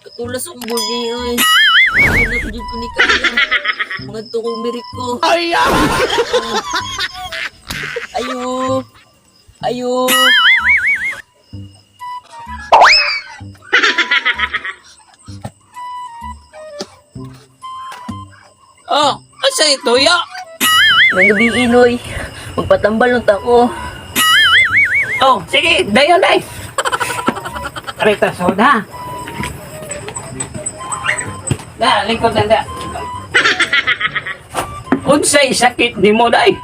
Katulas ang buni, oy. Ay, napudyo ko ni Kaya. Mga tukong mirik ko. Ay, Ayo. Ayo. oh, asa ito, ya? May gabi, Inoy. Magpatambal ng tako. Oh, sige, dayon, day. Rita soda. Da, lingkod na da. Unsay sakit ni mo, day?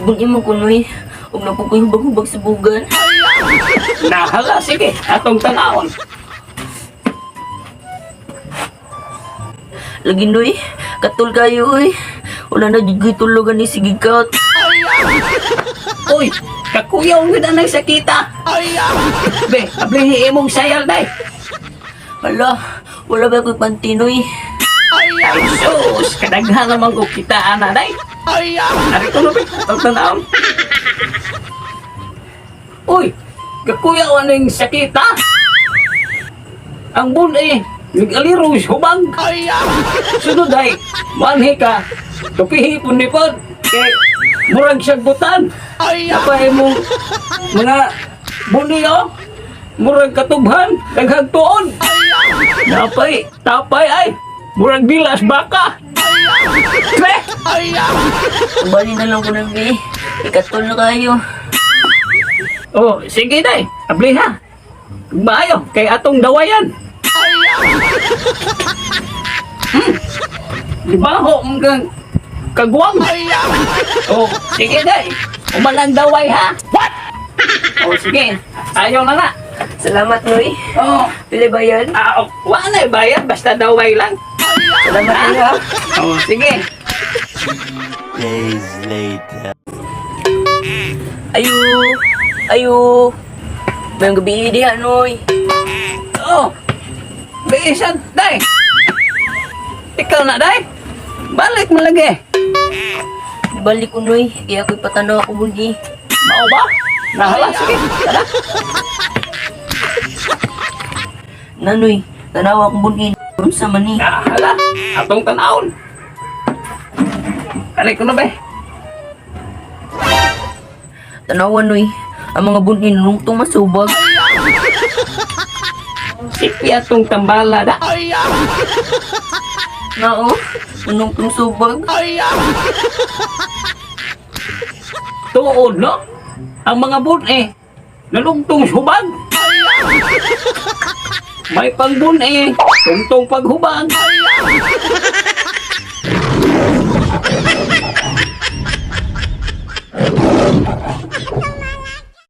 Buni mo ko, Noy. Huwag na po ko yung hubag sa bugan. Nahala, sige, atong tanawon. Lagi, Noy. Katul kayo, oy. Wala na jud ko'y tulugan ni Sigikaut. Uy, kakuyaw mo na ng sakita. Be, ablihi imong sayal, day. Hala, wala ba ko'y pantinoy? Ay, sus, kadaghan naman ko kitaan na, day. Ari ko na, be, atong tanawon. Uy, kakuyaw ano yung sakita? Ang bun nag-aliro hubag. Sunod ay, manhi ka, tupihipon ni Pod, kay murag sagbutan. Napay mo mga buni murag katubhan, daghang tuon. Tapay ay, murag bilas baka. Pre! Bali na lang ko na, be. Ikatul na kayo. Oh, sige day, abli ha. Maayo, kay atong dawayan. Di ba ho, hanggang kagwang? Oh, sige day, umalang daway ha. What? Oh, sige, ayaw na na. Salamat, Noy. Oh, Pili ba yan? wala na bayad, basta daway lang. Salamat, Noy, ha? Oh, sige. Days later. Ayo. Ayo. Mayang gabi, di, Noy. Oh, biisan, day. Ikaw na, day. Balik mo lagi. Balik ko, Noy. Kaya ako'y patanaw ako, buni. Mau ba? Nahala, sige. Tara. Nanoy, tanawa akong buni. Sa mani. Nahala, atong tanawon. Balik ko na, be. Tanawa, Noy. Ang mga buni nung masubag. Sipi atong tambala da. Nao, nung subag. Tuod, no? Ang mga bun nalungtong hubag. May pangbun tungtong paghubag.